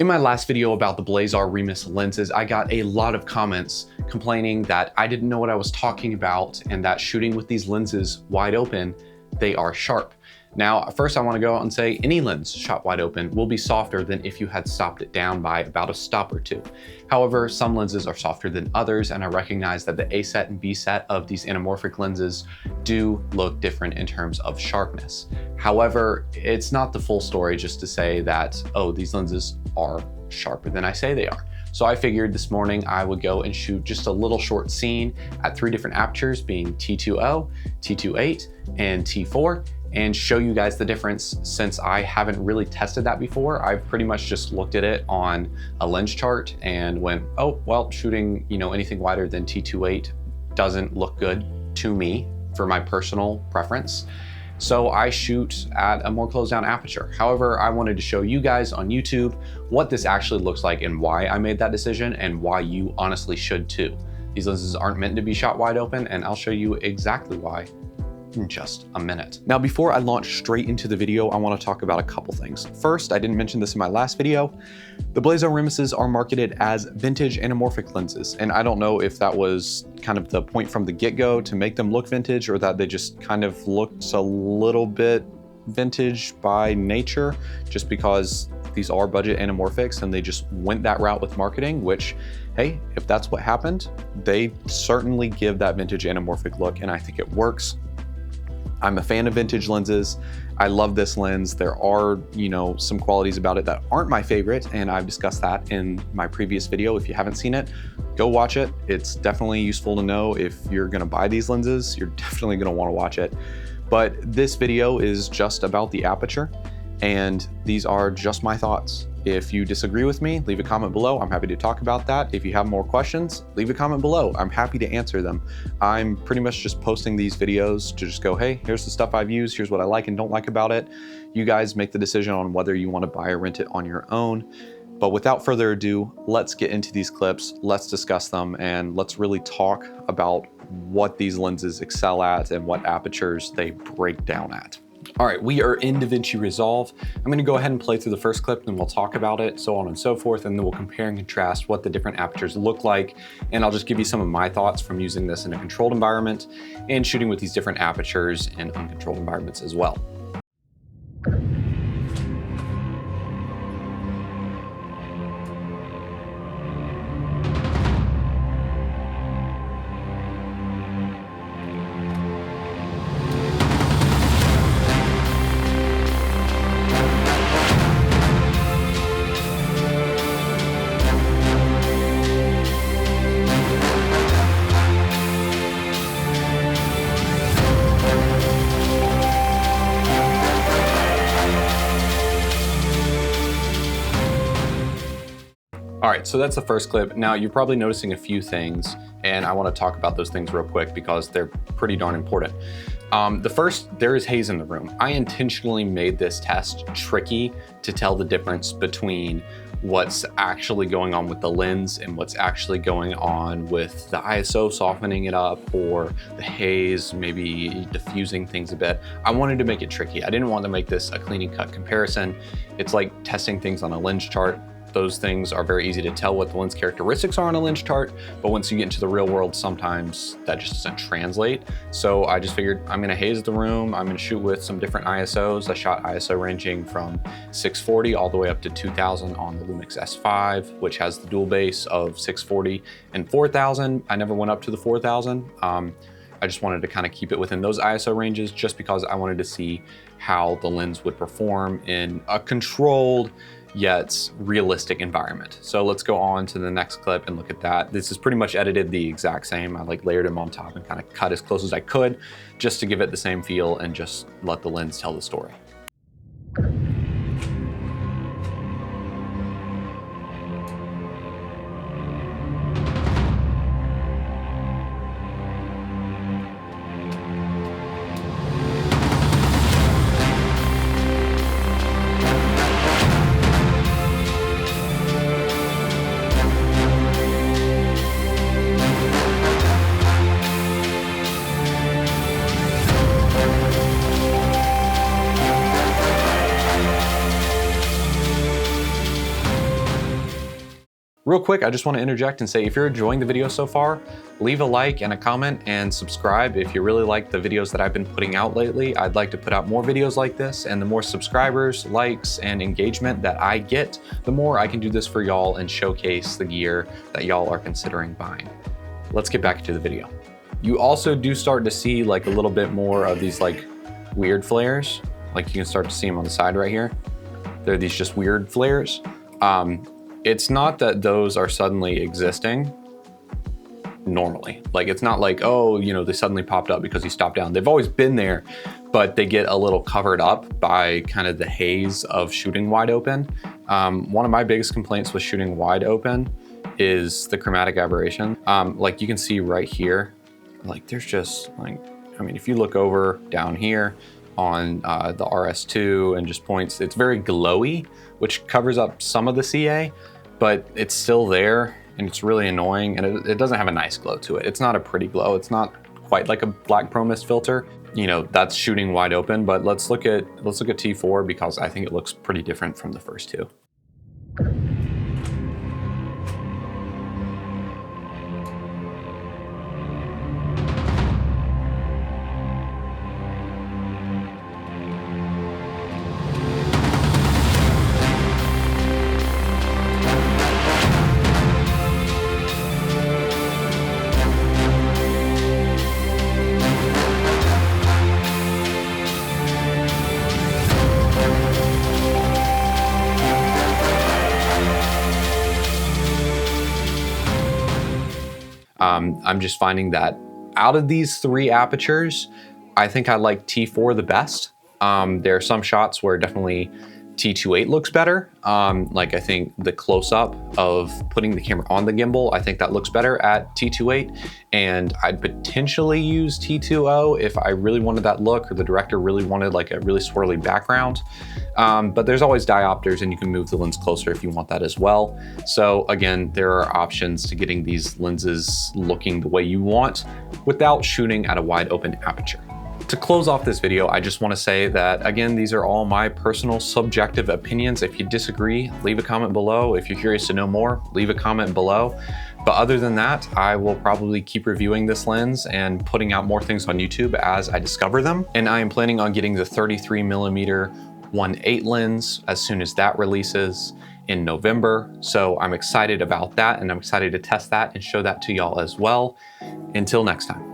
In my last video about the Blazar Remus lenses, I got a lot of comments complaining that I didn't know what I was talking about and that shooting with these lenses wide open, they are sharp. Now, first I want to go out and say any lens shot wide open will be softer than if you had stopped it down by about a stop or two. However, some lenses are softer than others, and I recognize that the A set and B set of these anamorphic lenses do look different in terms of sharpness. However, it's not the full story just to say that, oh, these lenses are sharper than I say they are. So I figured this morning I would go and shoot just a little short scene at 3 different apertures, being T2.0, T2.8, and T4, and show you guys the difference. Since I haven't really tested that before, I've pretty much just looked at it on a lens chart and went, oh, well, shooting anything wider than T2.8 doesn't look good to me for my personal preference. So I shoot at a more closed down aperture. However, I wanted to show you guys on YouTube what this actually looks like and why I made that decision and why you honestly should too. These lenses aren't meant to be shot wide open, and I'll show you exactly why in just a minute. Now, before I launch straight into the video, I want to talk about a couple things. First, I didn't mention this in my last video. The Blazar Remuses are marketed as vintage anamorphic lenses, and I don't know if that was kind of the point from the get-go to make them look vintage, or that they just kind of looked a little bit vintage by nature, just because these are budget anamorphics and they just went that route with marketing, which, hey, if that's what happened, they certainly give that vintage anamorphic look, and I think it works. I'm a fan of vintage lenses. I love this lens. There are, some qualities about it that aren't my favorite, and I've discussed that in my previous video. If you haven't seen it, go watch it. It's definitely useful to know if you're gonna buy these lenses. You're definitely gonna wanna watch it. But this video is just about the aperture, and these are just my thoughts. If you disagree with me, leave a comment below. I'm happy to talk about that. If you have more questions, leave a comment below. I'm happy to answer them. I'm pretty much just posting these videos to just go, hey, here's the stuff I've used, here's what I like and don't like about it. You guys make the decision on whether you want to buy or rent it on your own. But without further ado, let's get into these clips, let's discuss them, and let's really talk about what these lenses excel at and what apertures they break down at. All right, we are in DaVinci Resolve. I'm gonna go ahead and play through the first clip, then we'll talk about it, so on and so forth, and then we'll compare and contrast what the different apertures look like. And I'll just give you some of my thoughts from using this in a controlled environment and shooting with these different apertures in uncontrolled environments as well. All right, so that's the first clip. Now you're probably noticing a few things, and I want to talk about those things real quick because they're pretty darn important. The first, there is haze in the room. I intentionally made this test tricky to tell the difference between what's actually going on with the lens and what's actually going on with the ISO softening it up, or the haze maybe diffusing things a bit. I wanted to make it tricky. I didn't want to make this a clean and cut comparison. It's like testing things on a lens chart. Those things are very easy to tell what the lens characteristics are on a lens chart, but once you get into the real world, sometimes that just doesn't translate. So I just figured I'm gonna haze the room, I'm gonna shoot with some different ISOs. I shot ISO ranging from 640 all the way up to 2000 on the Lumix S5, which has the dual base of 640 and 4000. I never went up to the 4000. I just wanted to kind of keep it within those ISO ranges just because I wanted to see how the lens would perform in a controlled yet realistic environment. So let's go on to the next clip and look at that. This is pretty much edited the exact same. I layered them on top and kind of cut as close as I could just to give it the same feel and just let the lens tell the story. Real quick, I just want to interject and say if you're enjoying the video so far, leave a like and a comment and subscribe if you really like the videos that I've been putting out lately. I'd like to put out more videos like this, and the more subscribers, likes, and engagement that I get, the more I can do this for y'all and showcase the gear that y'all are considering buying. Let's get back to the video. You also do start to see like a little bit more of these like weird flares. Like you can start to see them on the side right here. They're these just weird flares. It's not that those are suddenly existing normally. Like it's not like, oh, you know, they suddenly popped up because you stopped down. They've always been there, but they get a little covered up by kind of the haze of shooting wide open. One of my biggest complaints with shooting wide open is the chromatic aberration. Like you can see right here, like there's just like, I mean, if you look over down here on the RS2 and just points, it's very glowy, which covers up some of the CA, but it's still there and it's really annoying, and it doesn't have a nice glow to it. It's not a pretty glow. It's not quite like a black pro mist filter. You know, that's shooting wide open, but let's look at T4 because I think it looks pretty different from the first two. I'm just finding that out of these three apertures, I think I like T4 the best. There are some shots where definitely T28 looks better. Like I think the close-up of putting the camera on the gimbal, I think that looks better at T28. And I'd potentially use T20 if I really wanted that look, or the director really wanted like a really swirly background. But there's always diopters, and you can move the lens closer if you want that as well. So again, there are options to getting these lenses looking the way you want without shooting at a wide open aperture. To close off this video, I just want to say that, again, these are all my personal subjective opinions. If you disagree, leave a comment below. If you're curious to know more, leave a comment below. But other than that, I will probably keep reviewing this lens and putting out more things on YouTube as I discover them. And I am planning on getting the 33mm 1.8 lens as soon as that releases in November. So I'm excited about that, and I'm excited to test that and show that to y'all as well. Until next time.